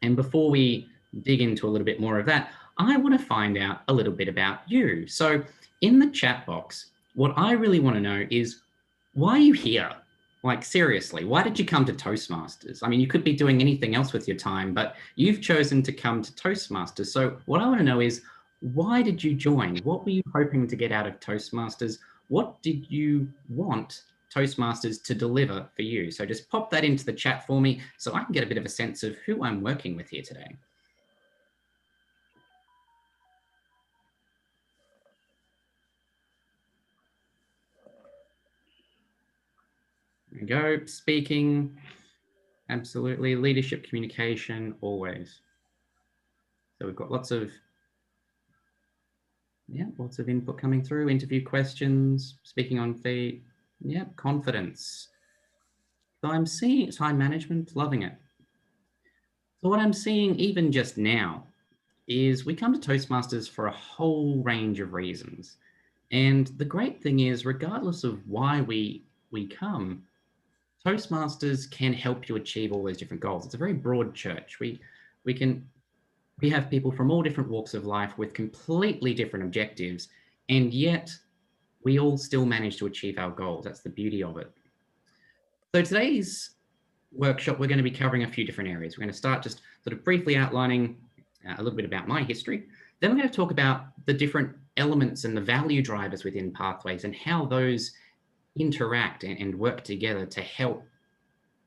And before we dig into a little bit more of that, I want to find out a little bit about you. So in the chat box, what I really want to know is, why are you here? Like, seriously, why did you come to Toastmasters? I mean, you could be doing anything else with your time, but you've chosen to come to Toastmasters. So what I want to know is, why did you join? What were you hoping to get out of Toastmasters? What did you want Toastmasters to deliver for you? So just pop that into the chat for me so I can get a bit of a sense of who I'm working with here today. There we go. Speaking, absolutely. Leadership, communication, always. So we've got lots of input coming through. Interview questions, speaking on feet. Yeah, confidence. So I'm seeing time management, loving it. So what I'm seeing even just now is we come to Toastmasters for a whole range of reasons. And the great thing is, regardless of why we come, Toastmasters can help you achieve all those different goals. It's a very broad church. We have people from all different walks of life with completely different objectives, and yet we all still manage to achieve our goals. That's the beauty of it. So today's workshop, we're going to be covering a few different areas. We're going to start just sort of briefly outlining a little bit about my history. Then we're going to talk about the different elements and the value drivers within Pathways and how those interact and work together to help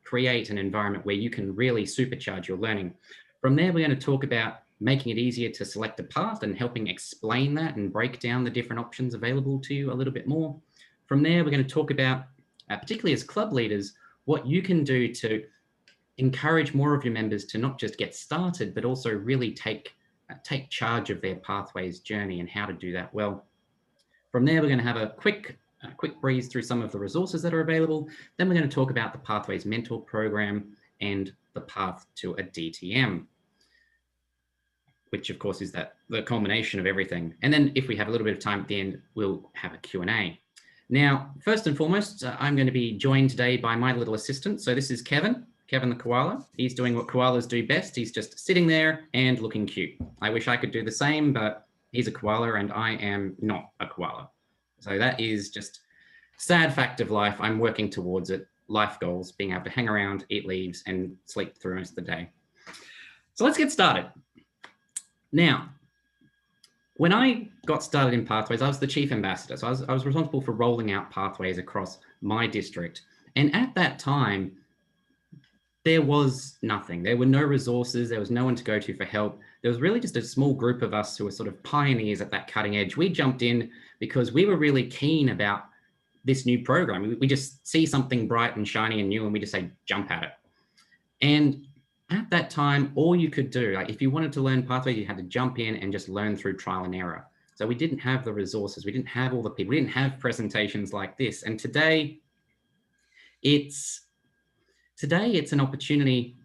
create an environment where you can really supercharge your learning. From there, we're going to talk about making it easier to select a path and helping explain that and break down the different options available to you a little bit more. From there, we're going to talk about, particularly as club leaders, what you can do to encourage more of your members to not just get started, but also really take charge of their Pathways journey and how to do that well. From there, we're going to have a quick breeze through some of the resources that are available. Then we're going to talk about the Pathways Mentor Program and the path to a DTM, which of course is the culmination of everything. And then if we have a little bit of time at the end, we'll have a Q&A. Now, first and foremost, I'm going to be joined today by my little assistant. So this is Kevin the koala. He's doing what koalas do best. He's just sitting there and looking cute. I wish I could do the same, but he's a koala and I am not a koala. So that is just sad fact of life. I'm working towards it. Life goals, being able to hang around, eat leaves, and sleep through most of the day. So let's get started. Now, when I got started in Pathways, I was the chief ambassador. So I was responsible for rolling out Pathways across my district. And at that time, there was nothing. There were no resources. There was no one to go to for help. There was really just a small group of us who were sort of pioneers at that cutting edge. We jumped in because we were really keen about this new program. We just see something bright and shiny and new, and we just say, jump at it. And at that time, all you could do, like if you wanted to learn Pathways, you had to jump in and just learn through trial and error. So we didn't have the resources. We didn't have all the people. We didn't have presentations like this. And today it's an opportunity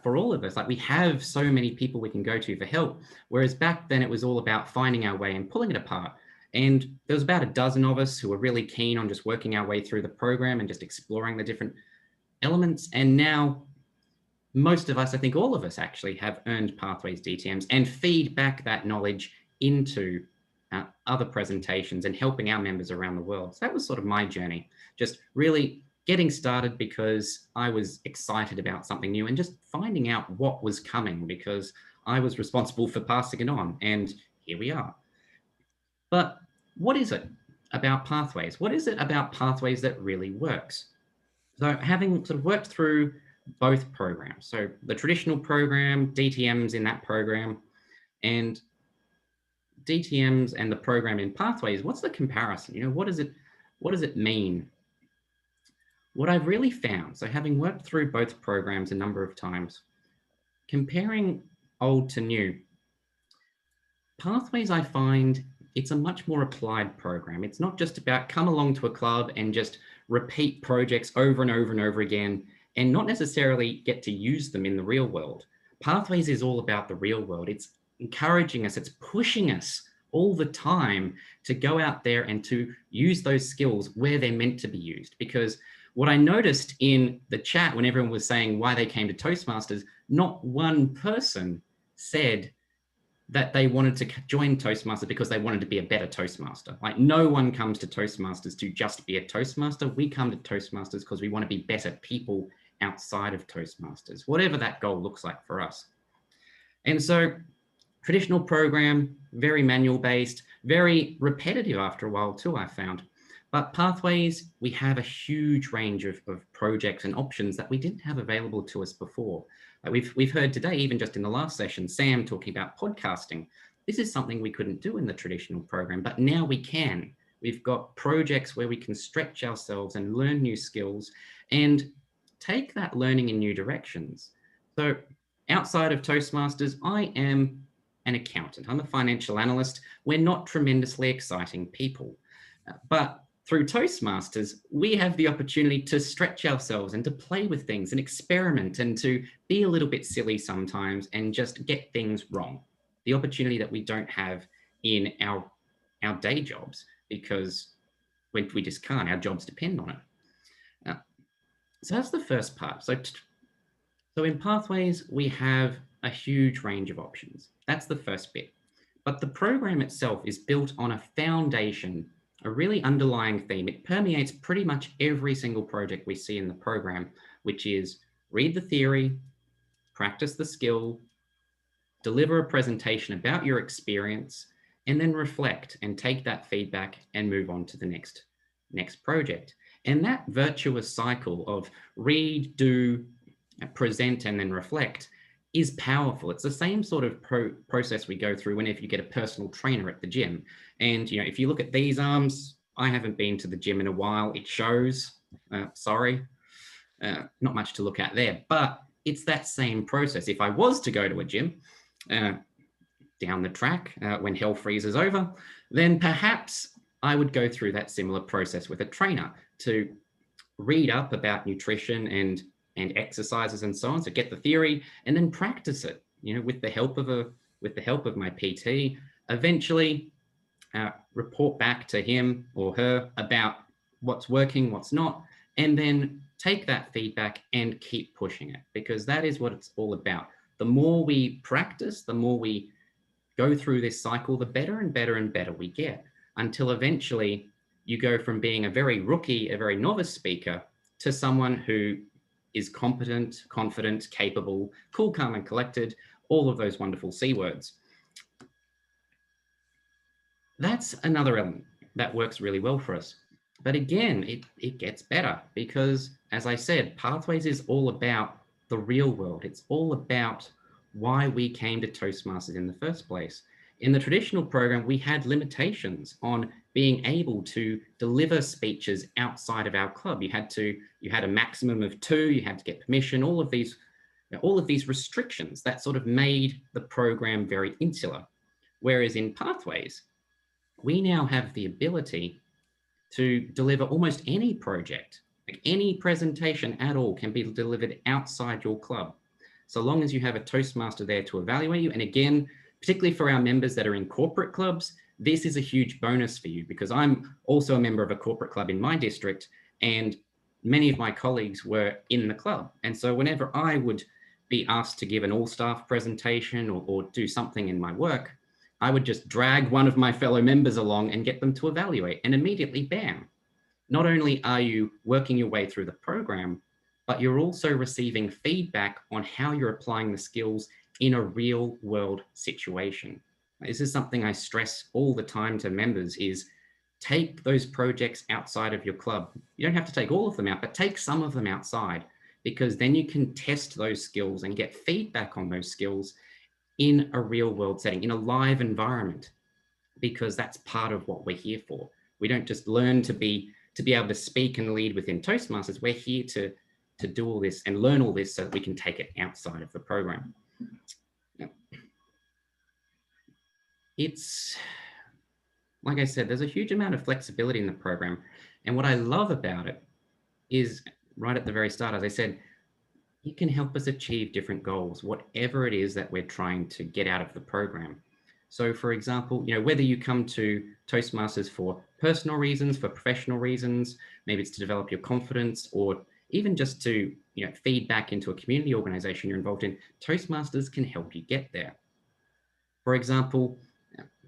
for all of us. Like, we have so many people we can go to for help. Whereas back then it was all about finding our way and pulling it apart. And there was about a dozen of us who were really keen on just working our way through the program and just exploring the different elements. And now most of us, I think all of us actually, have earned Pathways DTMs and feed back that knowledge into other presentations and helping our members around the world. So that was sort of my journey, just really getting started because I was excited about something new and just finding out what was coming, because I was responsible for passing it on, and here we are. But what is it about Pathways? What is it about Pathways that really works? So having sort of worked through both programs, so the traditional program, DTMs in that program, and DTMs and the program in Pathways, what's the comparison? You know, what does it mean? What I've really found, so having worked through both programs a number of times, comparing old to new, Pathways, I find it's a much more applied program. It's not just about come along to a club and just repeat projects over and over and over again and not necessarily get to use them in the real world. Pathways is all about the real world. It's encouraging us, it's pushing us all the time to go out there and to use those skills where they're meant to be used. Because What I noticed in the chat when everyone was saying why they came to Toastmasters, not one person said that they wanted to join Toastmasters because they wanted to be a better Toastmaster. Like, no one comes to Toastmasters to just be a Toastmaster. We come to Toastmasters because we want to be better people outside of Toastmasters, whatever that goal looks like for us. And so traditional program, very manual based, very repetitive after a while too, I found. But Pathways, we have a huge range of projects and options that we didn't have available to us before. We've heard today, even just in the last session, Sam talking about podcasting. This is something we couldn't do in the traditional program, but now we can. We've got projects where we can stretch ourselves and learn new skills and take that learning in new directions. So outside of Toastmasters, I am an accountant. I'm a financial analyst. We're not tremendously exciting people, but through Toastmasters, we have the opportunity to stretch ourselves and to play with things and experiment and to be a little bit silly sometimes and just get things wrong. The opportunity that we don't have in our day jobs, because we just can't. Our jobs depend on it. So that's the first part. So in Pathways, we have a huge range of options. That's the first bit. But the program itself is built on a foundation, a really underlying theme. It permeates pretty much every single project we see in the program, which is read the theory, practice the skill, deliver a presentation about your experience, and then reflect and take that feedback and move on to the next project. And that virtuous cycle of read, do, present, and then reflect is powerful. It's the same sort of process we go through whenever you get a personal trainer at the gym. And if you look at these arms, I haven't been to the gym in a while. It shows. Sorry, not much to look at there. But it's that same process. If I was to go to a gym down the track when hell freezes over, then perhaps I would go through that similar process with a trainer to read up about nutrition and exercises and so on. So get the theory and then practice it, with the help of my PT. Eventually, report back to him or her about what's working, what's not, and then take that feedback and keep pushing it, because that is what it's all about. The more we practice, the more we go through this cycle, the better and better and better we get, until eventually you go from being a very rookie, a very novice speaker, to someone who is competent, confident, capable, cool, calm, and collected, all of those wonderful C words. That's another element that works really well for us. But again, it gets better because, as I said, Pathways is all about the real world. It's all about why we came to Toastmasters in the first place. In the traditional program, we had limitations on being able to deliver speeches outside of our club. You had a maximum of 2, you had to get permission, all of these restrictions that sort of made the program very insular. Whereas in Pathways, we now have the ability to deliver almost any project, like any presentation at all can be delivered outside your club, so long as you have a Toastmaster there to evaluate you. And again, particularly for our members that are in corporate clubs, this is a huge bonus for you, because I'm also a member of a corporate club in my district, and many of my colleagues were in the club. And so whenever I would be asked to give an all-staff presentation or do something in my work, I would just drag one of my fellow members along and get them to evaluate, and immediately, bam. Not only are you working your way through the program, but you're also receiving feedback on how you're applying the skills in a real world situation. This is something I stress all the time to members, is take those projects outside of your club. You don't have to take all of them out, but take some of them outside, because then you can test those skills and get feedback on those skills in a real world setting, in a live environment, because that's part of what we're here for. We don't just learn to be able to speak and lead within Toastmasters. We're here to do all this and learn all this so that we can take it outside of the program. It's, like I said, there's a huge amount of flexibility in the program. And what I love about it is, right at the very start, as I said, it can help us achieve different goals, whatever it is that we're trying to get out of the program. So for example, whether you come to Toastmasters for personal reasons, for professional reasons, maybe it's to develop your confidence, or even just to feed back into a community organization you're involved in, Toastmasters can help you get there. For example,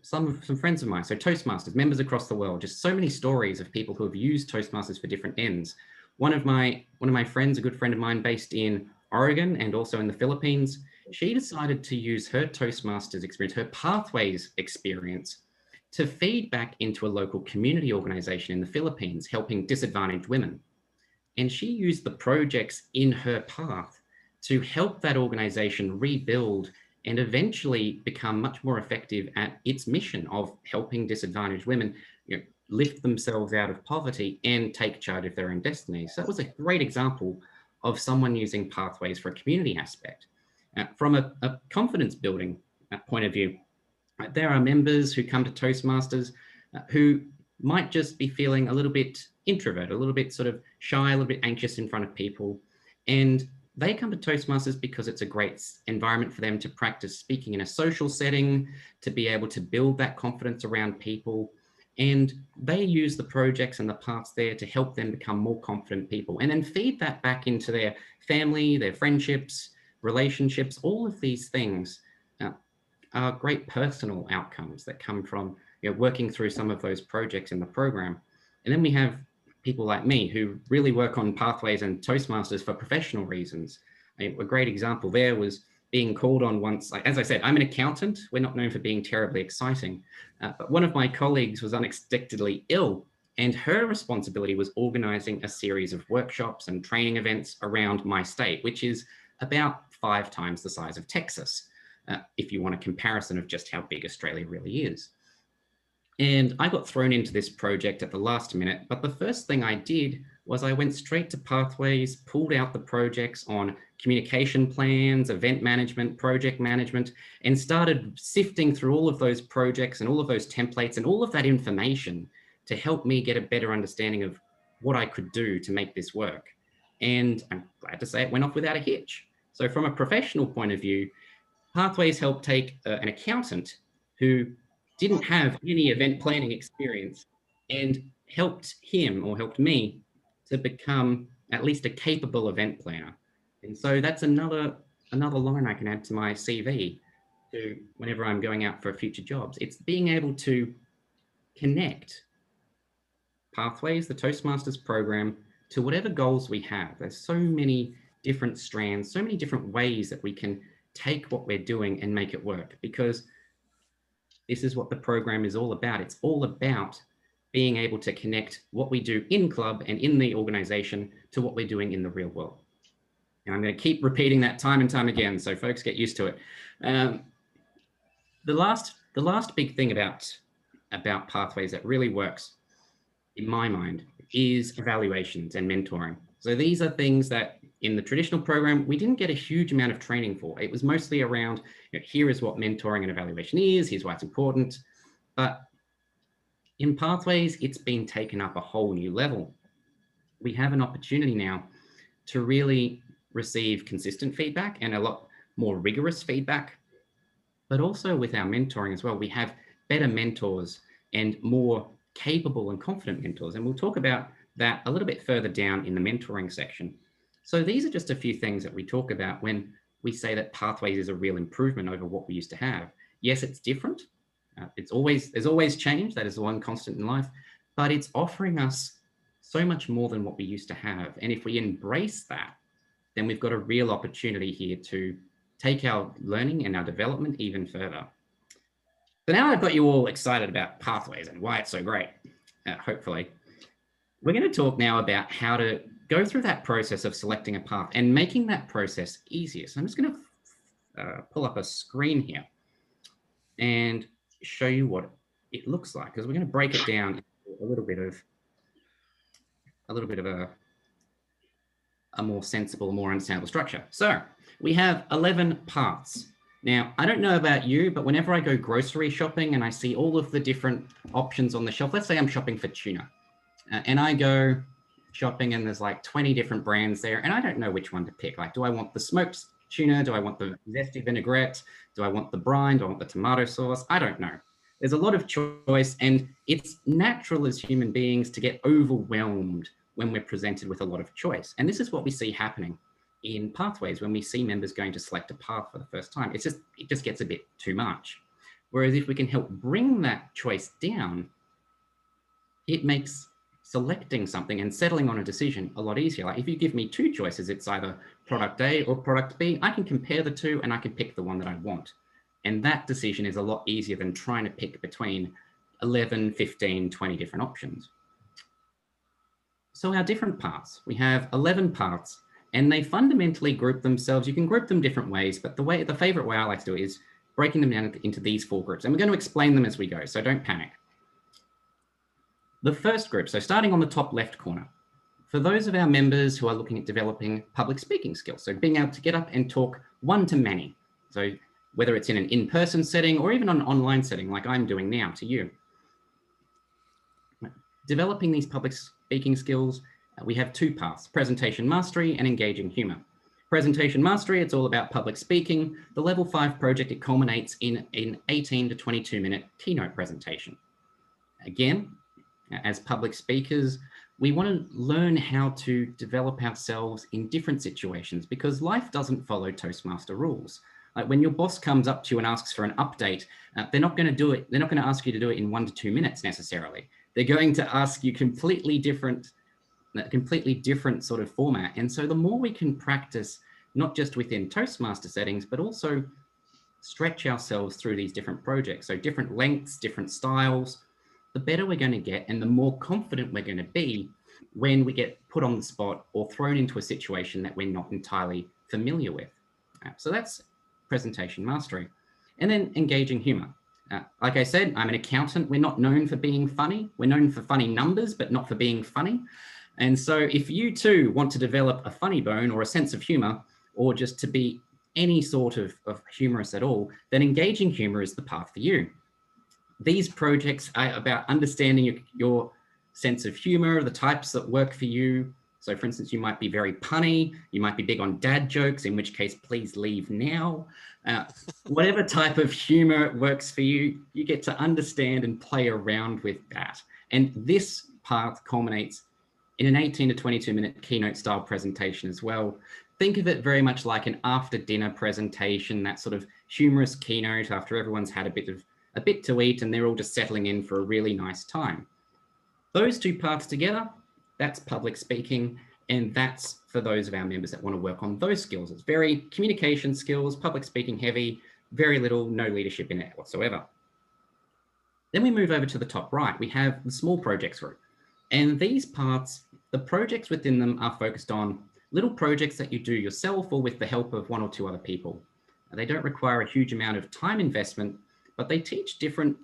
some friends of mine, so Toastmasters, members across the world, just so many stories of people who have used Toastmasters for different ends. One of my friends, a good friend of mine based in Oregon and also in the Philippines, she decided to use her Toastmasters experience, her Pathways experience, to feed back into a local community organization in the Philippines, helping disadvantaged women. And she used the projects in her path to help that organization rebuild and eventually become much more effective at its mission of helping disadvantaged women lift themselves out of poverty and take charge of their own destiny. So that was a great example of someone using Pathways for a community aspect. From a confidence building point of view, there are members who come to Toastmasters who might just be feeling a little bit introvert, a little bit sort of shy, a little bit anxious in front of people. And they come to Toastmasters because it's a great environment for them to practice speaking in a social setting, to be able to build that confidence around people. And they use the projects and the paths there to help them become more confident people, and then feed that back into their family, their friendships, relationships. All of these things are great personal outcomes that come from working through some of those projects in the program. And then we have people like me who really work on Pathways and Toastmasters for professional reasons. A great example there was being called on once. Like, as I said, I'm an accountant. We're not known for being terribly exciting, but one of my colleagues was unexpectedly ill, and her responsibility was organizing a series of workshops and training events around my state, which is about 5 times the size of Texas, if you want a comparison of just how big Australia really is. And I got thrown into this project at the last minute, but the first thing I did was I went straight to Pathways, pulled out the projects on communication plans, event management, project management, and started sifting through all of those projects and all of those templates and all of that information to help me get a better understanding of what I could do to make this work. And I'm glad to say it went off without a hitch. So from a professional point of view, Pathways helped take an accountant who didn't have any event planning experience and helped him or helped me to become at least a capable event planner. And so that's another line I can add to my CV to whenever I'm going out for future jobs. It's being able to connect Pathways, the Toastmasters program, to whatever goals we have. There's so many different strands, so many different ways that we can take what we're doing and make it work, because this is what the program is all about. It's all about being able to connect what we do in club and in the organization to what we're doing in the real world. And I'm going to keep repeating that time and time again, so folks get used to it. The last big thing about Pathways that really works, in my mind, is evaluations and mentoring. So these are things that in the traditional program, we didn't get a huge amount of training for. It was mostly around, here is what mentoring and evaluation is, here's why it's important. But in Pathways, it's been taken up a whole new level. We have an opportunity now to really receive consistent feedback and a lot more rigorous feedback, but also with our mentoring as well. We have better mentors and more capable and confident mentors. And we'll talk about that a little bit further down in the mentoring section. So these are just a few things that we talk about when we say that Pathways is a real improvement over what we used to have. Yes, it's different. There's always change. That is the one constant in life, but it's offering us so much more than what we used to have. And if we embrace that, then we've got a real opportunity here to take our learning and our development even further. So now I've got you all excited about Pathways and why it's so great, hopefully. We're going to talk now about how to go through that process of selecting a path and making that process easier. So I'm just going to pull up a screen here and show you what it looks like, because we're going to break it down into a little bit of a more sensible, more understandable structure. So we have 11 paths. Now, I don't know about you, but whenever I go grocery shopping and I see all of the different options on the shelf, let's say I'm shopping for tuna, and I go shopping and there's like 20 different brands there, and I don't know which one to pick. Like, do I want the smoked tuna? Do I want the zesty vinaigrette? Do I want the brine? Do I want the tomato sauce? I don't know. There's a lot of choice, and it's natural as human beings to get overwhelmed when we're presented with a lot of choice. And this is what we see happening in pathways when we see members going to select a path for the first time. It just gets a bit too much. Whereas if we can help bring that choice down, it makes selecting something and settling on a decision a lot easier. Like if you give me two choices, it's either product A or product B, I can compare the two and I can pick the one that I want. And that decision is a lot easier than trying to pick between 11, 15, 20 different options. So our different paths, we have 11 paths, and they fundamentally group themselves. You can group them different ways, but the favorite way I like to do it is breaking them down into these 4 groups. And we're going to explain them as we go, so don't panic. The first group, so starting on the top left corner, for those of our members who are looking at developing public speaking skills, so being able to get up and talk one to many. So whether it's in an in-person setting or even an online setting like I'm doing now to you. Developing these public speaking skills, we have 2 paths, presentation mastery and engaging humor. Presentation mastery, it's all about public speaking. The level 5 project, it culminates in an 18 to 22 minute keynote presentation. Again, as public speakers, we want to learn how to develop ourselves in different situations because life doesn't follow Toastmaster rules. Like when your boss comes up to you and asks for an update, they're not going to do it. They're not going to ask you to do it in 1 to 2 minutes necessarily. They're going to ask you completely different sort of format. And so the more we can practice, not just within Toastmaster settings, but also stretch ourselves through these different projects. So different lengths, different styles, the better we're going to get and the more confident we're going to be when we get put on the spot or thrown into a situation that we're not entirely familiar with. So that's presentation mastery. And then engaging humor. Like I said, I'm an accountant. We're not known for being funny. We're known for funny numbers, but not for being funny. And so if you too want to develop a funny bone or a sense of humor, or just to be any sort of humorous at all, then engaging humor is the path for you. These projects are about understanding your sense of humor, the types that work for you. So for instance, you might be very punny, you might be big on dad jokes, in which case, please leave now. Whatever type of humor works for you, you get to understand and play around with that. And this path culminates in an 18 to 22 minute keynote style presentation as well. Think of it very much like an after dinner presentation, that sort of humorous keynote after everyone's had a bit to eat and they're all just settling in for a really nice time. Those 2 paths together, that's public speaking, and that's for those of our members that want to work on those skills. It's very communication skills, public speaking heavy, very little, no leadership in it whatsoever. Then we move over to the top right. We have the small projects group. And these parts, the projects within them are focused on little projects that you do yourself or with the help of 1 or 2 other people. They don't require a huge amount of time investment, but they teach different,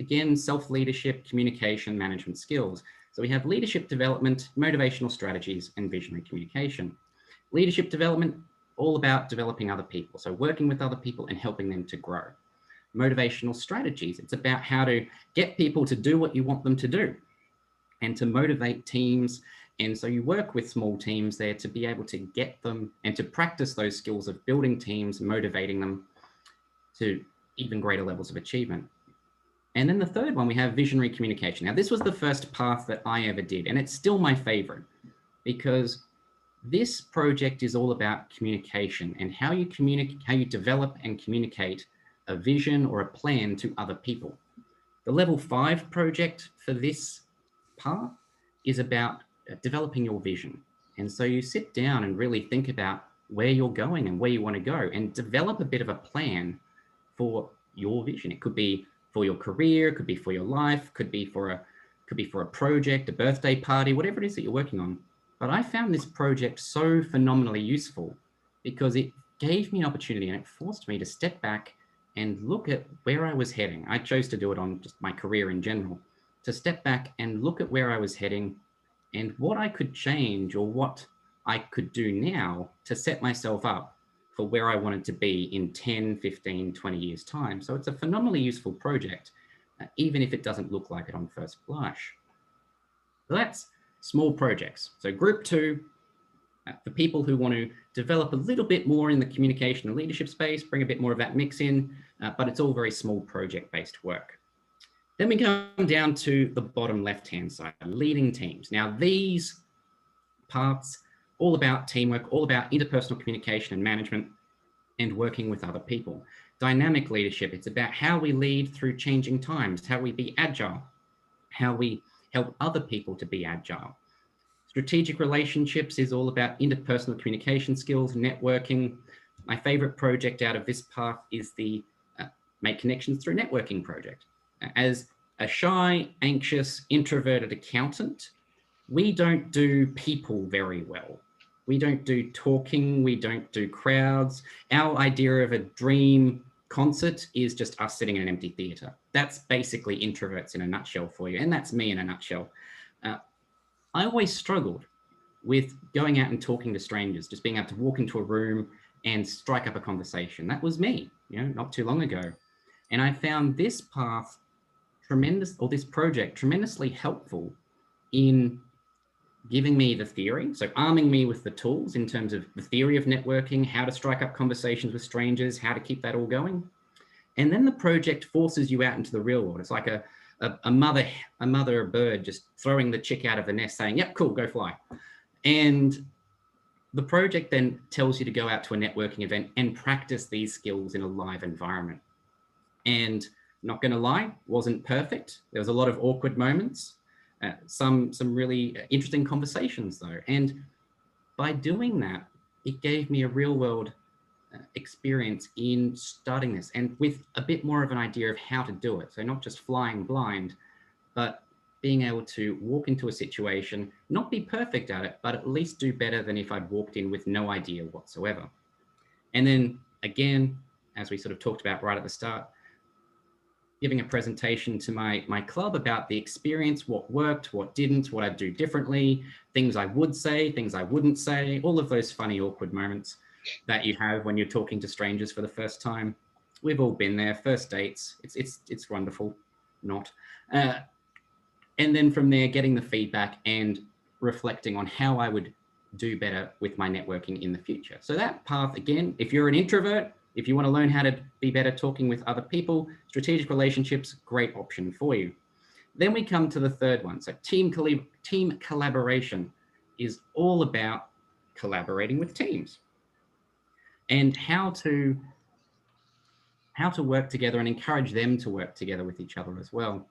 again, self-leadership, communication, management skills. So we have leadership development, motivational strategies, and visionary communication. Leadership development, all about developing other people. So working with other people and helping them to grow. Motivational strategies, it's about how to get people to do what you want them to do and to motivate teams. And so you work with small teams there to be able to get them and to practice those skills of building teams, motivating them to even greater levels of achievement. And then the third one, we have visionary communication. Now, this was the first path that I ever did, and it's still my favorite because this project is all about communication and how you communicate, how you develop and communicate a vision or a plan to other people. The level 5 project for this part is about developing your vision. And so you sit down and really think about where you're going and where you want to go and develop a bit of a plan for your vision. It could be for your career, could be for your life, could be for a project, a birthday party, whatever it is that you're working on. But I found this project so phenomenally useful because it gave me an opportunity and it forced me to step back and look at where I was heading. I chose to do it on just my career in general, to step back and look at where I was heading and what I could change or what I could do now to set myself up for where I wanted to be in 10, 15, 20 years' time. So it's a phenomenally useful project, even if it doesn't look like it on first blush. So that's small projects. So group 2, For people who want to develop a little bit more in the communication and leadership space, bring a bit more of that mix in, but it's all very small project-based work. Then we come down to the bottom left-hand side, leading teams. Now, these parts, all about teamwork, all about interpersonal communication and management and working with other people. Dynamic leadership, it's about how we lead through changing times, how we be agile, how we help other people to be agile. Strategic relationships is all about interpersonal communication skills, networking. My favorite project out of this path is the Make Connections Through Networking project. As a shy, anxious, introverted accountant, we don't do people very well. We don't do talking, we don't do crowds. Our idea of a dream concert is just us sitting in an empty theater. That's basically introverts in a nutshell for you, and that's me in a nutshell. I always struggled with going out and talking to strangers, just being able to walk into a room and strike up a conversation. That was me, not too long ago. And I found this path this project tremendously helpful in giving me the theory, so arming me with the tools in terms of the theory of networking, how to strike up conversations with strangers, how to keep that all going. And then the project forces you out into the real world. It's like a mother bird just throwing the chick out of the nest saying, yep, cool, go fly. And the project then tells you to go out to a networking event and practice these skills in a live environment. And not going to lie, wasn't perfect. There was a lot of awkward moments, some really interesting conversations though. And by doing that, it gave me a real world experience in starting this and with a bit more of an idea of how to do it. So not just flying blind, but being able to walk into a situation, not be perfect at it, but at least do better than if I'd walked in with no idea whatsoever. And then again, as we sort of talked about right at the start, giving a presentation to my club about the experience, what worked, what didn't, what I'd do differently, things I would say, things I wouldn't say, all of those funny, awkward moments that you have when you're talking to strangers for the first time. We've all been there, first dates, it's wonderful, not. And then from there, getting the feedback and reflecting on how I would do better with my networking in the future. So that path, again, if you're an introvert, if you want to learn how to be better talking with other people, strategic relationships, great option for you. Then we come to the third one. So team collaboration is all about collaborating with teams and how to work together and encourage them to work together with each other as well.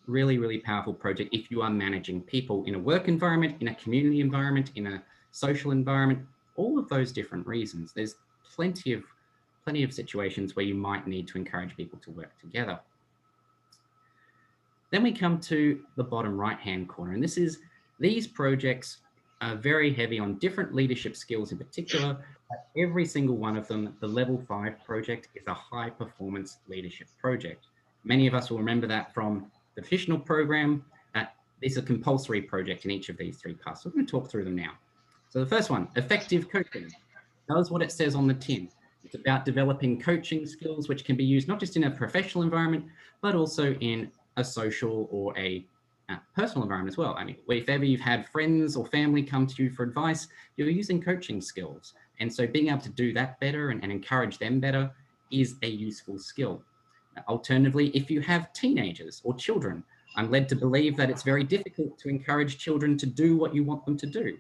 Really, really powerful project if you are managing people in a work environment, in a community environment, in a social environment, all of those different reasons. There's plenty of situations where you might need to encourage people to work together. Then we come to the bottom right-hand corner, and these projects are very heavy on different leadership skills in particular. Every single one of them, the level 5 project is a high performance leadership project. Many of us will remember that from the professional program. It's a compulsory project in each of these 3 parts. So we're going to talk through them now. So the first one, effective coaching. Does what it says on the tin. It's about developing coaching skills, which can be used not just in a professional environment, but also in a social or a personal environment as well. I mean, if ever you've had friends or family come to you for advice, you're using coaching skills. And so being able to do that better and encourage them better is a useful skill. Alternatively, if you have teenagers or children, I'm led to believe that it's very difficult to encourage children to do what you want them to do.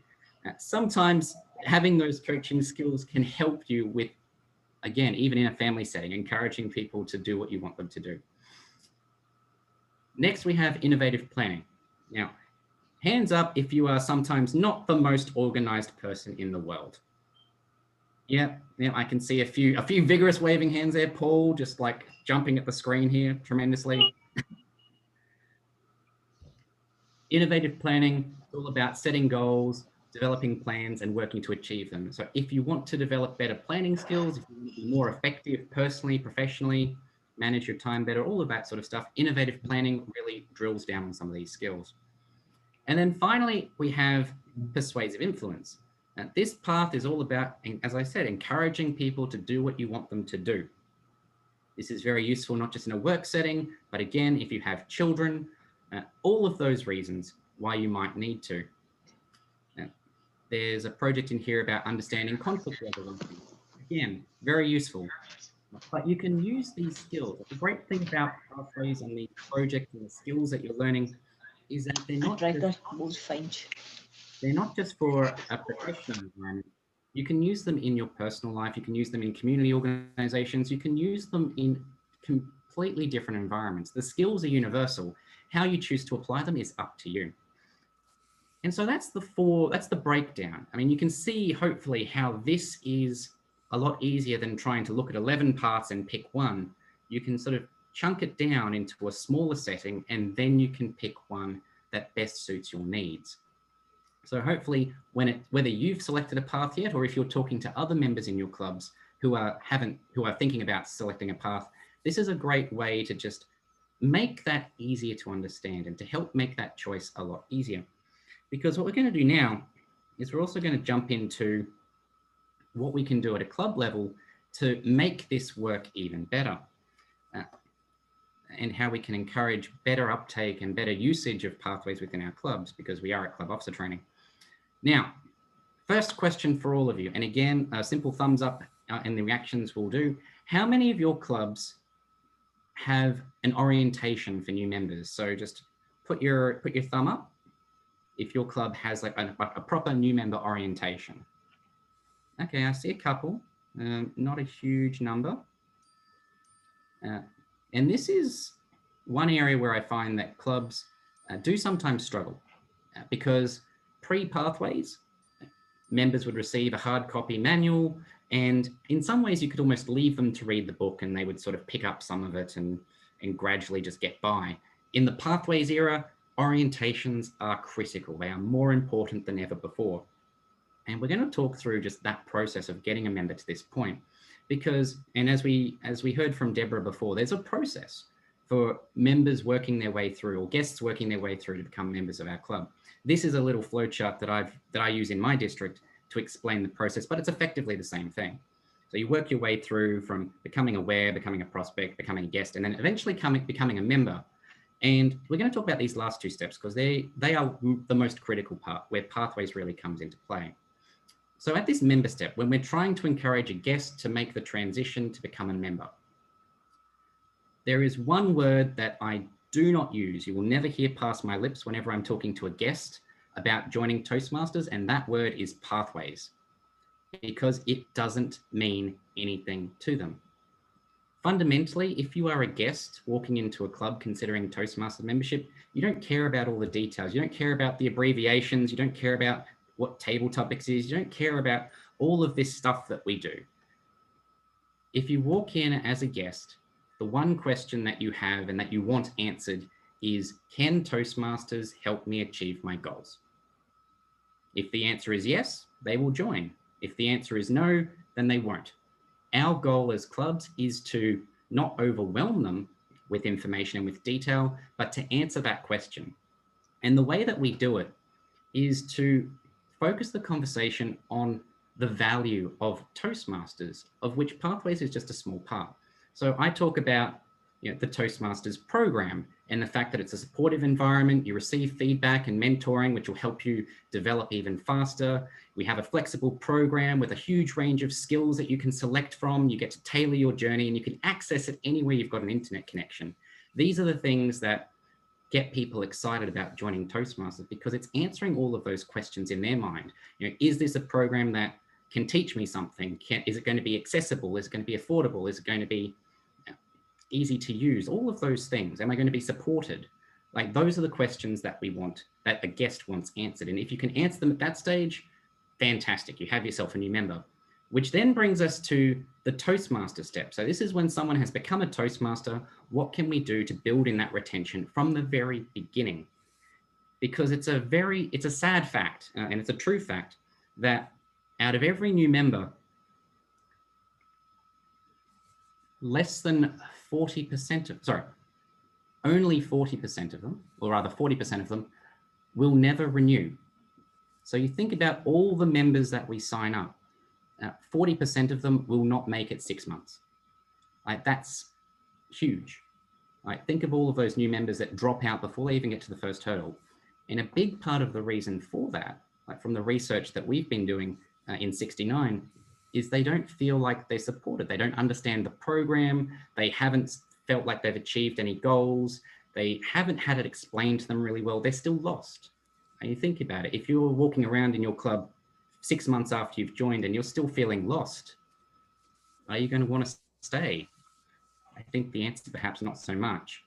Sometimes having those coaching skills can help you with, again, even in a family setting, encouraging people to do what you want them to do. Next, we have innovative planning. Now, hands up if you are sometimes not the most organized person in the world. Yeah, I can see a few vigorous waving hands there. Paul just like jumping at the screen here tremendously. Innovative planning is all about setting goals, developing plans and working to achieve them. So if you want to develop better planning skills, if you want to be more effective personally, professionally, manage your time better, all of that sort of stuff, innovative planning really drills down on some of these skills. And then finally, we have persuasive influence. Now, this path is all about, as I said, encouraging people to do what you want them to do. This is very useful, not just in a work setting, but again, if you have children, all of those reasons why you might need to. There's a project in here about understanding conflict resolution. Again, very useful. But you can use these skills. The great thing about pathways and these projects and the skills that you're learning is that they're not just for a professional environment. You can use them in your personal life. You can use them in community organizations. You can use them in completely different environments. The skills are universal. How you choose to apply them is up to you. And so that's the breakdown. I mean, you can see hopefully how this is a lot easier than trying to look at 11 parts and pick one. You can sort of chunk it down into a smaller setting, and then you can pick one that best suits your needs. So hopefully whether you've selected a path yet, or if you're talking to other members in your clubs who are thinking about selecting a path, this is a great way to just make that easier to understand and to help make that choice a lot easier. Because what we're going to do now is we're also going to jump into what we can do at a club level to make this work even better, and how we can encourage better uptake and better usage of pathways within our clubs, because we are at Club Officer Training. Now, first question for all of you, and again, a simple thumbs up and the reactions will do. How many of your clubs have an orientation for new members? So just put your thumb up if your club has like a proper new member orientation. Okay, I see a couple, not a huge number. And this is one area where I find that clubs do sometimes struggle, because pre-pathways, members would receive a hard copy manual, and in some ways you could almost leave them to read the book and they would sort of pick up some of it and gradually just get by. In the pathways era, orientations are critical. They are more important than ever before. And we're going to talk through just that process of getting a member to this point, because, and as we heard from Deborah before, there's a process for members working their way through, or guests working their way through, to become members of our club. This is a little flowchart that I use in my district to explain the process, but it's effectively the same thing. So you work your way through from becoming aware, becoming a prospect, becoming a guest, and then eventually becoming a member. And we're going to talk about these last two steps because they are the most critical part, where pathways really comes into play. So at this member step, when we're trying to encourage a guest to make the transition to become a member, there is one word that I do not use. You will never hear past my lips whenever I'm talking to a guest about joining Toastmasters, and that word is pathways, because it doesn't mean anything to them. Fundamentally, if you are a guest walking into a club considering Toastmaster membership, you don't care about all the details. You don't care about the abbreviations. You don't care about what table topics is. You don't care about all of this stuff that we do. If you walk in as a guest, the one question that you have and that you want answered is, can Toastmasters help me achieve my goals? If the answer is yes, they will join. If the answer is no, then they won't. Our goal as clubs is to not overwhelm them with information and with detail, but to answer that question. And the way that we do it is to focus the conversation on the value of Toastmasters, of which Pathways is just a small part. So I talk about the Toastmasters program and the fact that it's a supportive environment. You receive feedback and mentoring, which will help you develop even faster. We have a flexible program with a huge range of skills that you can select from. You get to tailor your journey and you can access it anywhere you've got an internet connection. These are the things that get people excited about joining Toastmasters, because it's answering all of those questions in their mind. Is this a program that can teach me something? Is it going to be accessible? Is it going to be affordable? Is it going to be easy to use? All of those things. Am I going to be supported? Like, those are the questions that we want, that a guest wants answered. And if you can answer them at that stage, fantastic. You have yourself a new member, which then brings us to the Toastmaster step. So this is when someone has become a Toastmaster. What can we do to build in that retention from the very beginning? Because it's a sad fact, and it's a true fact, that out of every new member, only 40% of them, or rather 40% of them, will never renew. So you think about all the members that we sign up, 40% of them will not make it 6 months. That's huge. Think of all of those new members that drop out before they even get to the first hurdle. And a big part of the reason for that like from the research that we've been doing in 69, is they don't feel like they're supported. They don't understand the program. They haven't felt like they've achieved any goals. They haven't had it explained to them really well. They're still lost. And you think about it, if you're walking around in your club 6 months after you've joined and you're still feeling lost, are you going to want to stay? I think the answer perhaps not so much.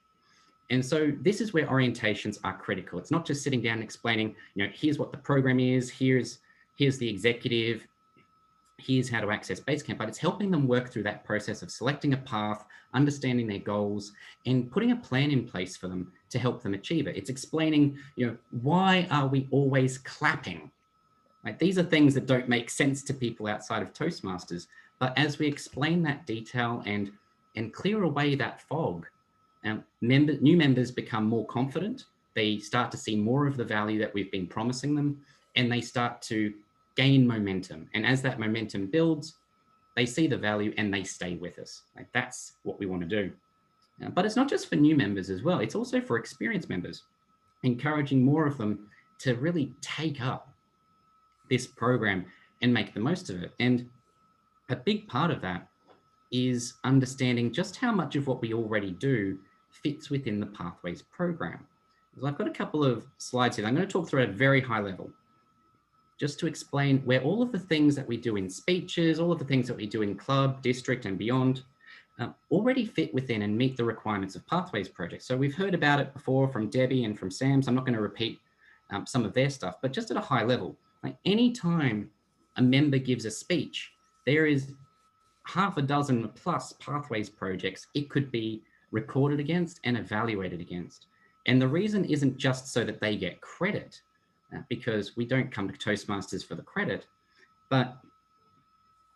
And so this is where orientations are critical. It's not just sitting down and explaining, here's what the program is, here's the executive, here's how to access Basecamp, but it's helping them work through that process of selecting a path, understanding their goals, and putting a plan in place for them to help them achieve it. It's explaining, why are we always clapping? Like, these are things that don't make sense to people outside of Toastmasters. But as we explain that detail and clear away that fog, new members become more confident. They start to see more of the value that we've been promising them, and they start to gain momentum. And as that momentum builds, they see the value and they stay with us. Like, that's what we want to do. But it's not just for new members as well. It's also for experienced members, encouraging more of them to really take up this program and make the most of it. And a big part of that is understanding just how much of what we already do fits within the Pathways program. So I've got a couple of slides here. I'm going to talk through at a very high level, just to explain where all of the things that we do in speeches, all of the things that we do in club, district, and beyond already fit within and meet the requirements of Pathways projects. So we've heard about it before from Debbie and from Sam, so I'm not going to repeat some of their stuff, but just at a high level, like, any time a member gives a speech, there is half a dozen plus Pathways projects it could be recorded against and evaluated against. And the reason isn't just so that they get credit, because we don't come to Toastmasters for the credit, but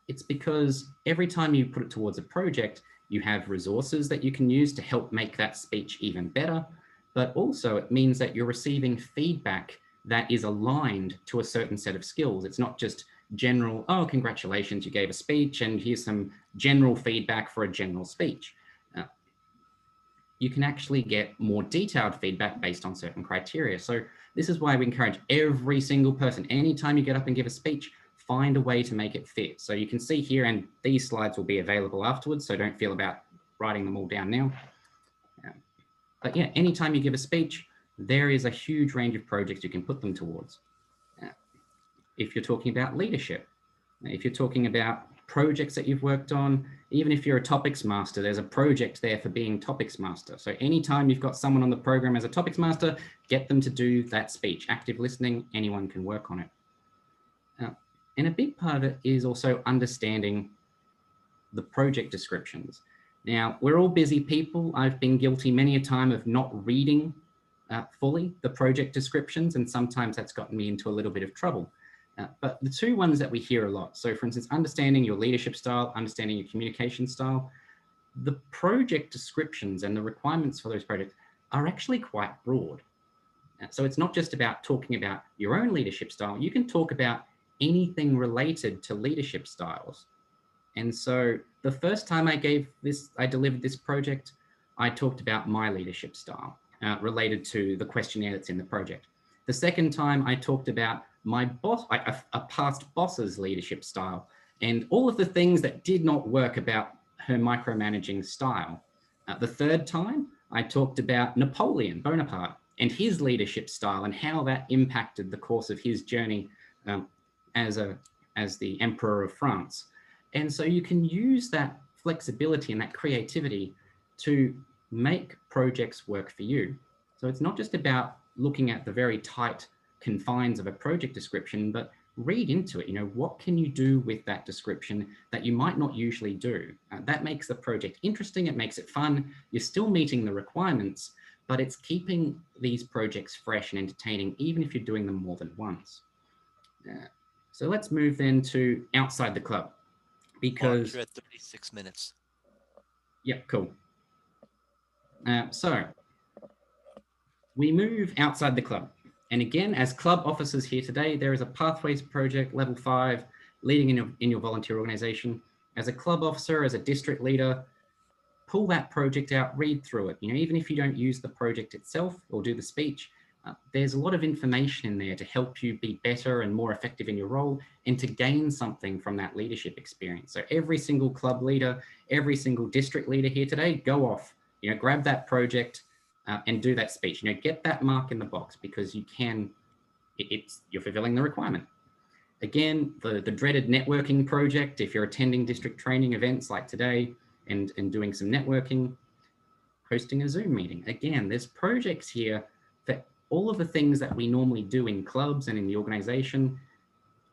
it's because every time you put it towards a project, you have resources that you can use to help make that speech even better. But also it means that you're receiving feedback that is aligned to a certain set of skills. It's not just general, oh, congratulations, you gave a speech and here's some general feedback for a general speech. You can actually get more detailed feedback based on certain criteria. So this is why we encourage every single person, anytime you get up and give a speech, find a way to make it fit. So you can see here, and these slides will be available afterwards, so don't feel about writing them all down now. But yeah, anytime you give a speech, there is a huge range of projects you can put them towards. If you're talking about leadership, if you're talking about projects that you've worked on, even if you're a topics master, there's a project there for being topics master. So anytime you've got someone on the program as a topics master, get them to do that speech. Active listening, anyone can work on it. And a big part of it is also understanding the project descriptions. Now, we're all busy people. I've been guilty many a time of not reading fully the project descriptions, and sometimes that's gotten me into a little bit of trouble. But the two ones that we hear a lot, so for instance, understanding your leadership style, understanding your communication style, the project descriptions and the requirements for those projects are actually quite broad. So it's not just about talking about your own leadership style. You can talk about anything related to leadership styles. And so the first time I delivered this project, I talked about my leadership style related to the questionnaire that's in the project. The second time I talked about my boss, a past boss's leadership style, and all of the things that did not work about her micromanaging style. The third time I talked about Napoleon Bonaparte and his leadership style and how that impacted the course of his journey as the Emperor of France. And so you can use that flexibility and that creativity to make projects work for you. So it's not just about looking at the very tight confines of a project description, but read into it. What can you do with that description that you might not usually do? That makes the project interesting. It makes it fun. You're still meeting the requirements, but it's keeping these projects fresh and entertaining, even if you're doing them more than once. So let's move then to outside the club, because you're at 36 minutes. Yeah, cool. So we move outside the club. And again, as club officers here today, there is a Pathways project, level 5, leading in your volunteer organization. As a club officer, as a district leader, pull that project out, read through it. Even if you don't use the project itself or do the speech, There's a lot of information in there to help you be better and more effective in your role and to gain something from that leadership experience. So every single club leader, every single district leader here today, go off, grab that project and do that speech. Get that mark in the box because you can, you're fulfilling the requirement. Again, the dreaded networking project, if you're attending district training events like today and doing some networking, hosting a Zoom meeting. Again, there's projects here for all of the things that we normally do in clubs and in the organization.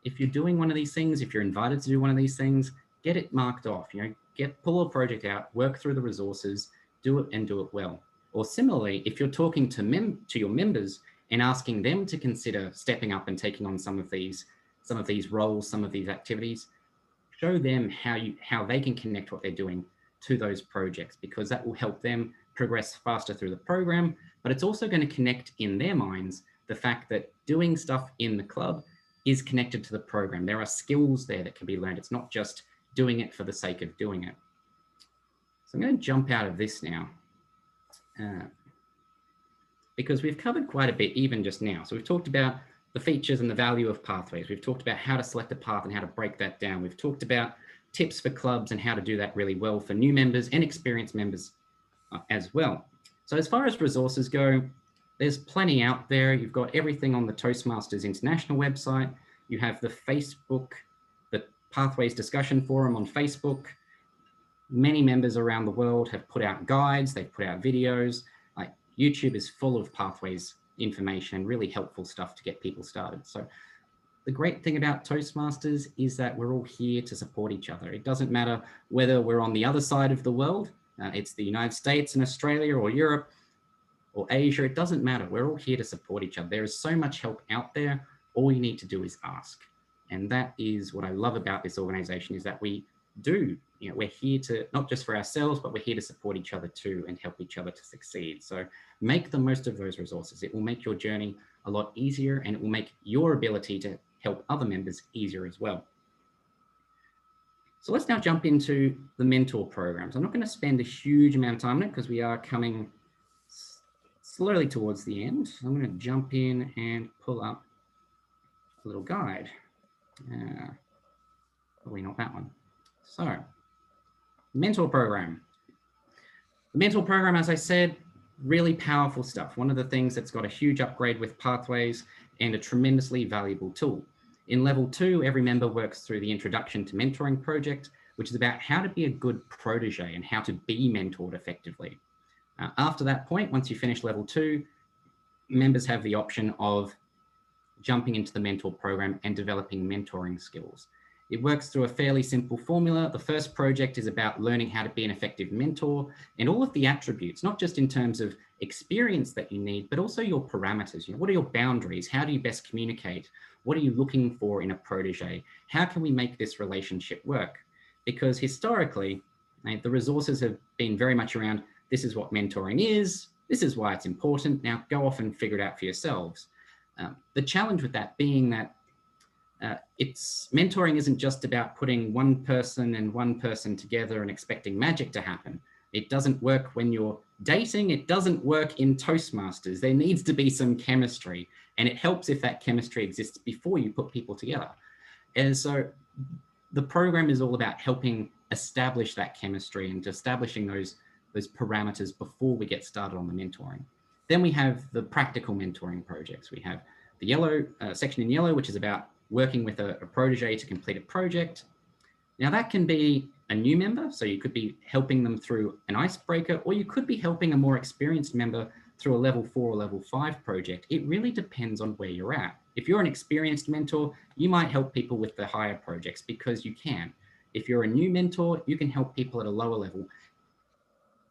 If you're doing one of these things, if you're invited to do one of these things, get it marked off, pull a project out, work through the resources, do it and do it well. Or similarly, if you're talking to your members and asking them to consider stepping up and taking on some of these roles, some of these activities, show them how they can connect what they're doing to those projects, because that will help them progress faster through the program, but it's also going to connect in their minds the fact that doing stuff in the club is connected to the program. There are skills there that can be learned. It's not just doing it for the sake of doing it. So I'm going to jump out of this now because we've covered quite a bit even just now. So we've talked about the features and the value of pathways. We've talked about how to select a path and how to break that down. We've talked about tips for clubs and how to do that really well for new members and experienced members as well. So as far as resources go, there's plenty out there. You've got everything on the Toastmasters International website. You have the Facebook, the Pathways Discussion Forum on Facebook. Many members around the world have put out guides, they've put out videos. Like YouTube is full of pathways information and really helpful stuff to get people started. So the great thing about Toastmasters is that we're all here to support each other. It doesn't matter whether we're on the other side of the world, it's the United States and Australia or Europe or Asia, it doesn't matter. We're all here to support each other. There is so much help out there. All you need to do is ask. And that is what I love about this organization, is that we do, we're here to, not just for ourselves, but we're here to support each other too and help each other to succeed. So make the most of those resources. It will make your journey a lot easier and it will make your ability to help other members easier as well. So let's now jump into the mentor programs. I'm not going to spend a huge amount of time on it because we are coming slowly towards the end. I'm going to jump in and pull up a little guide. Probably not that one. So, mentor program. The mentor program, as I said, really powerful stuff. One of the things that's got a huge upgrade with Pathways and a tremendously valuable tool. In level 2, every member works through the Introduction to Mentoring project, which is about how to be a good protege and how to be mentored effectively. After that point, once you finish level 2, members have the option of jumping into the mentor program and developing mentoring skills. It works through a fairly simple formula. The first project is about learning how to be an effective mentor and all of the attributes, not just in terms of experience that you need, but also your parameters. What are your boundaries? How do you best communicate? What are you looking for in a protege? How can we make this relationship work? Because historically, the resources have been very much around, this is what mentoring is, this is why it's important, now go off and figure it out for yourselves. The challenge with that being that mentoring isn't just about putting one person and one person together and expecting magic to happen. It doesn't work when you're dating. It doesn't work in Toastmasters. There needs to be some chemistry, and it helps if that chemistry exists before you put people together. And so the program is all about helping establish that chemistry and establishing those parameters before we get started on the mentoring. Then we have the practical mentoring projects. We have the yellow section in yellow, which is about working with a protege to complete a project. Now that can be a new member, so you could be helping them through an icebreaker, or you could be helping a more experienced member through a level 4 or level 5 project. It really depends on where you're at. If you're an experienced mentor, you might help people with the higher projects because you can. If you're a new mentor, you can help people at a lower level.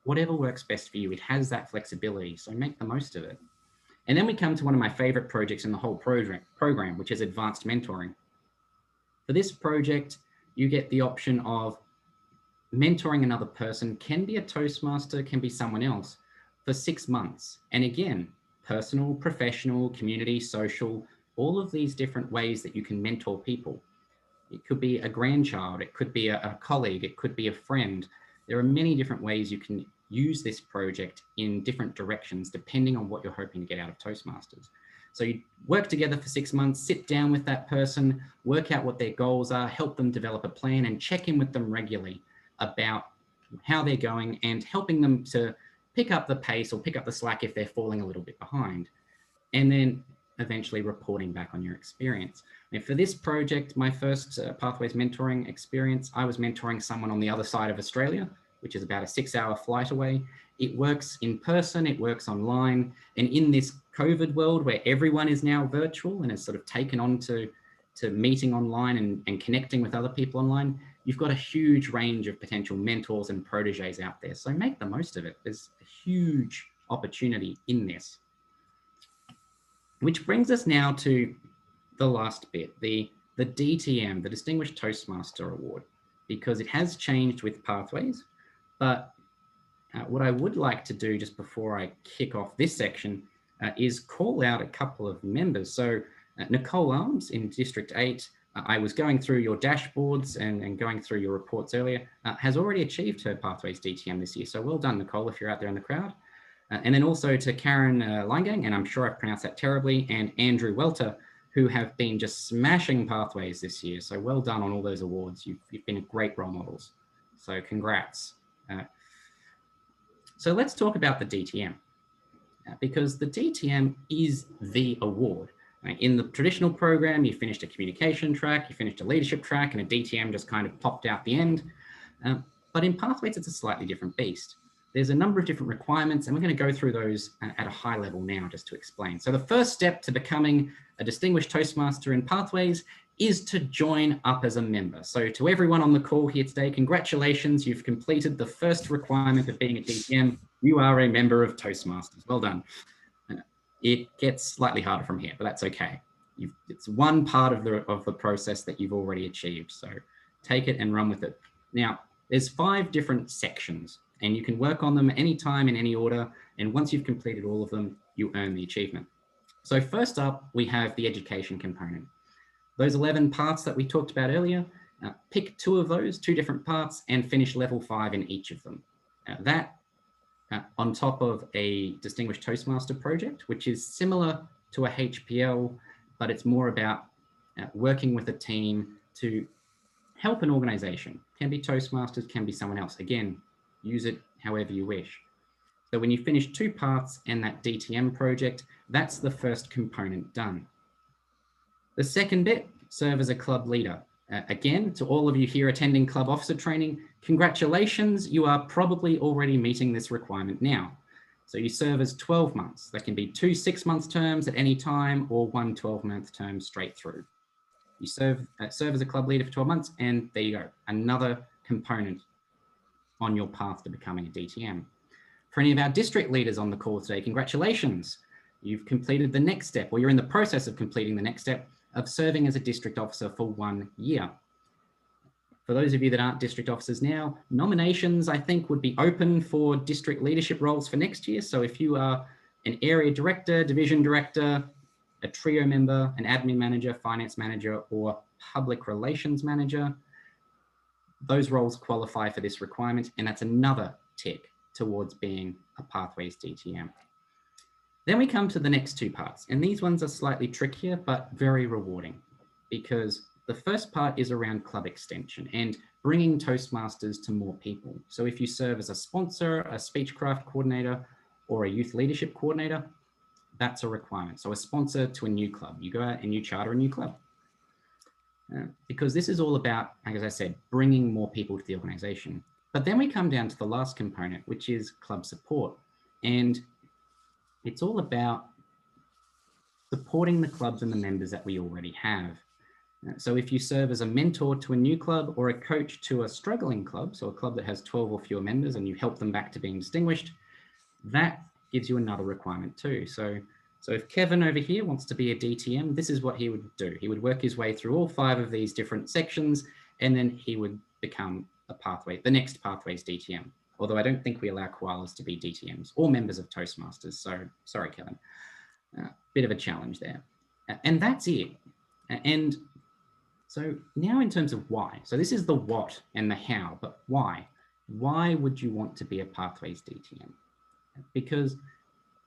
Whatever works best for you, it has that flexibility, so make the most of it. And then we come to one of my favorite projects in the whole program, which is advanced mentoring. For this project, you get the option of mentoring another person, can be a Toastmaster, can be someone else, for 6 months. And again, personal, professional, community, social, all of these different ways that you can mentor people. It could be a grandchild, it could be a colleague, it could be a friend. There are many different ways you can use this project in different directions, depending on what you're hoping to get out of Toastmasters. So you work together for 6 months, sit down with that person, work out what their goals are, help them develop a plan, and check in with them regularly about how they're going and helping them to pick up the pace or pick up the slack if they're falling a little bit behind. And then eventually reporting back on your experience. And for this project, my first Pathways mentoring experience, I was mentoring someone on the other side of Australia, which is about a 6-hour flight away. It works in person, it works online. And in this COVID world where everyone is now virtual and has sort of taken on to meeting online and connecting with other people online, you've got a huge range of potential mentors and proteges out there. So make the most of it. There's a huge opportunity in this. Which brings us now to the last bit, the DTM, the Distinguished Toastmaster Award, because it has changed with Pathways. But what I would like to do just before I kick off this section is call out a couple of members. So Nicole Arms in District 8, I was going through your dashboards and going through your reports earlier, has already achieved her Pathways DTM this year. So well done, Nicole, if you're out there in the crowd. And then also to Karen Leingang, and I'm sure I've pronounced that terribly, and Andrew Welter, who have been just smashing Pathways this year. So well done on all those awards. You've been great role models. So congrats. So let's talk about the DTM, because the DTM is the award. In the traditional program, you finished a communication track, you finished a leadership track, and a DTM just kind of popped out the end. But in Pathways, it's a slightly different beast. There's a number of different requirements, and we're going to go through those at a high level now just to explain. So the first step to becoming a Distinguished Toastmaster in Pathways is to join up as a member. So to everyone on the call here today, congratulations, you've completed the first requirement of being a DTM. You are a member of Toastmasters. Well done. It gets slightly harder from here, but that's okay. It's one part of the process that you've already achieved. So take it and run with it. Now, there's 5 different sections, and you can work on them anytime in any order. And once you've completed all of them, you earn the achievement. So first up, we have the education component. Those 11 parts that we talked about earlier, pick 2 of those, 2 different parts, and finish level 5 in each of them. That on top of a Distinguished Toastmaster project, which is similar to a HPL, but it's more about working with a team to help an organization. Can be Toastmasters, can be someone else. Again, use it however you wish. So when you finish 2 parts and that DTM project, that's the first component done. The second bit, serve as a club leader. Again, to all of you here attending club officer training, congratulations, you are probably already meeting this requirement now. So you serve as 12 months. That can be 2 6-month terms at any time or 1 12-month term straight through. You serve as a club leader for 12 months, and there you go, another component on your path to becoming a DTM. For any of our district leaders on the call today, congratulations. You've completed the next step, or you're in the process of completing the next step of serving as a district officer for 1 year. For those of you that aren't district officers now, nominations, I think, would be open for district leadership roles for next year. So if you are an area director, division director, a trio member, an admin manager, finance manager, or public relations manager, those roles qualify for this requirement, and that's another tick towards being a Pathways DTM. Then we come to the next 2 parts, and these ones are slightly trickier, but very rewarding, because the first part is around club extension and bringing Toastmasters to more people. So if you serve as a sponsor, a speechcraft coordinator, or a youth leadership coordinator, that's a requirement. So a sponsor to a new club, you go out and you charter a new club. Because this is all about, as I said, bringing more people to the organization. But then we come down to the last component, which is club support. And it's all about supporting the clubs and the members that we already have. So if you serve as a mentor to a new club or a coach to a struggling club, so a club that has 12 or fewer members, and you help them back to being distinguished, that gives you another requirement too. So if Kevin over here wants to be a DTM, this is what he would do. He would work his way through all 5 of these different sections, and then he would become the next Pathways DTM. Although I don't think we allow koalas to be DTMs or members of Toastmasters. So sorry, Kevin. Bit of a challenge there. And that's it. And so now in terms of why. So this is the what and the how, but why? why would you want to be a Pathways DTM? Because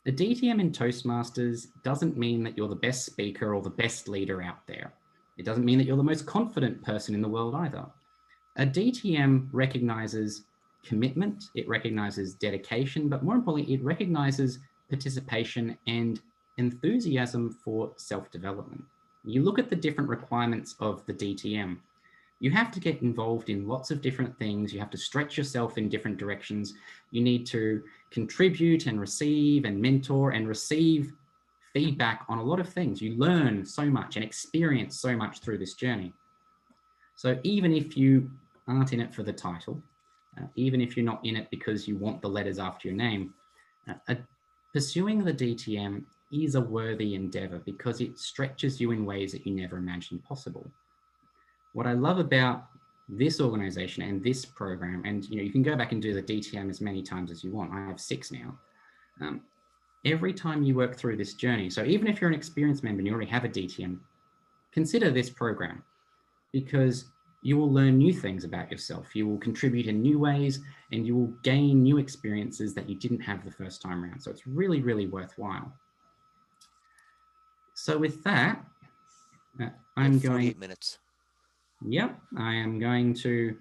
a DTM in Toastmasters doesn't mean that you're the best speaker or the best leader out there. It doesn't mean that you're the most confident person in the world either. A DTM recognizes commitment, it recognizes dedication, but more importantly, it recognizes participation and enthusiasm for self-development. You look at the different requirements of the DTM. You have to get involved in lots of different things. You have to stretch yourself in different directions. You need to contribute and receive and mentor and receive feedback on a lot of things. You learn so much and experience so much through this journey. So even if you aren't in it for the title, even if you're not in it because you want the letters after your name, pursuing the DTM is a worthy endeavor because it stretches you in ways that you never imagined possible. What I love about this organization and this program, and you can go back and do the DTM as many times as you want. I have 6 now. Every time you work through this journey, so even if you're an experienced member and you already have a DTM, consider this program because you will learn new things about yourself. You will contribute in new ways and you will gain new experiences that you didn't have the first time around. So it's really, really worthwhile. So with that, I'm going 48 minutes. Yep, I am going to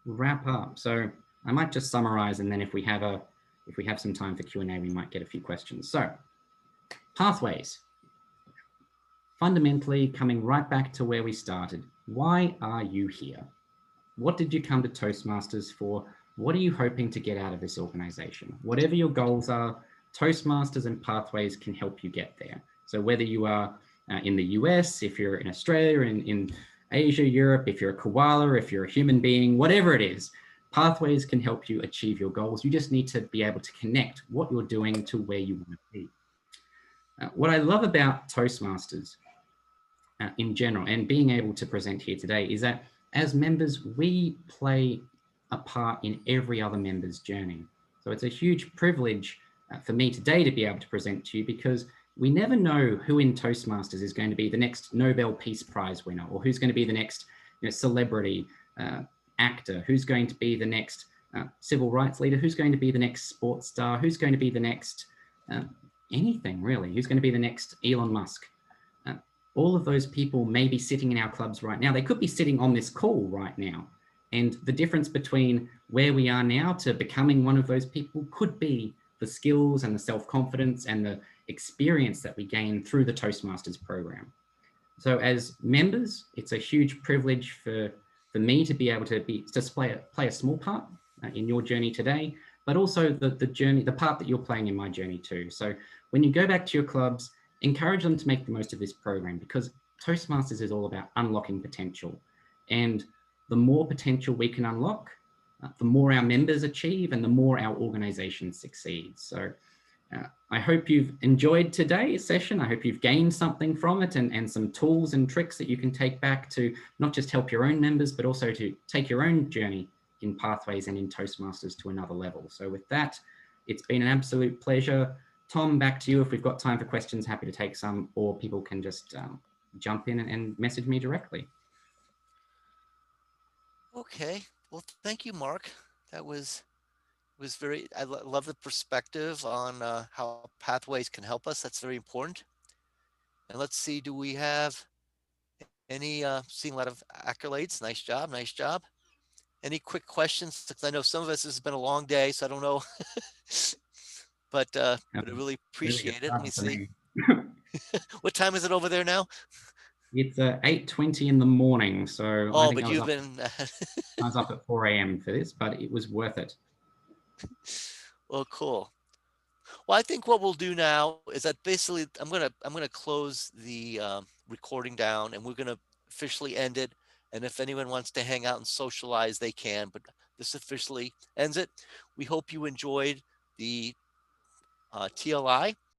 wrap up. So I might just summarize, and then if we have some time for Q&A, we might get a few questions. So pathways. Fundamentally, coming right back to where we started. Why are you here? What did you come to Toastmasters for? What are you hoping to get out of this organization? Whatever your goals are, Toastmasters and Pathways can help you get there. So whether you are in the US, if you're in Australia, in Asia, Europe, if you're a koala, if you're a human being, whatever it is, Pathways can help you achieve your goals. You just need to be able to connect what you're doing to where you want to be. What I love about Toastmasters in general and being able to present here today is that as members, we play a part in every other member's journey. So it's a huge privilege for me today to be able to present to you because we never know who in Toastmasters is going to be the next Nobel Peace Prize winner or who's going to be the next celebrity actor, who's going to be the next civil rights leader, who's going to be the next sports star, who's going to be the next anything really, who's going to be the next Elon Musk. All of those people may be sitting in our clubs right now. They could be sitting on this call right now. And the difference between where we are now to becoming one of those people could be the skills and the self-confidence and the experience that we gain through the Toastmasters program. So as members, it's a huge privilege for me to be able to play a small part in your journey today, but also the part that you're playing in my journey too. So when you go back to your clubs, encourage them to make the most of this program because Toastmasters is all about unlocking potential. And the more potential we can unlock, the more our members achieve and the more our organization succeeds. So I hope you've enjoyed today's session. I hope you've gained something from it and some tools and tricks that you can take back to not just help your own members, but also to take your own journey in Pathways and in Toastmasters to another level. So with that, it's been an absolute pleasure. Tom, back to you. If we've got time for questions, happy to take some, or people can just jump in and message me directly. Okay, well, thank you, Mark. That was very, I love the perspective on how pathways can help us. That's very important. And let's see, do we have any, seeing a lot of accolades. Nice job, nice job. Any quick questions? Because I know some of us, this has been a long day, so I don't know. but I really appreciate it. Let me see. What time is it over there now? It's 8:20 in the morning, so oh, I think but you've been. I was up at 4 a.m. for this, but it was worth it. Well, cool. Well, I think what we'll do now is that basically I'm gonna close the recording down, and we're gonna officially end it. And if anyone wants to hang out and socialize, they can. But this officially ends it. We hope you enjoyed the TLI.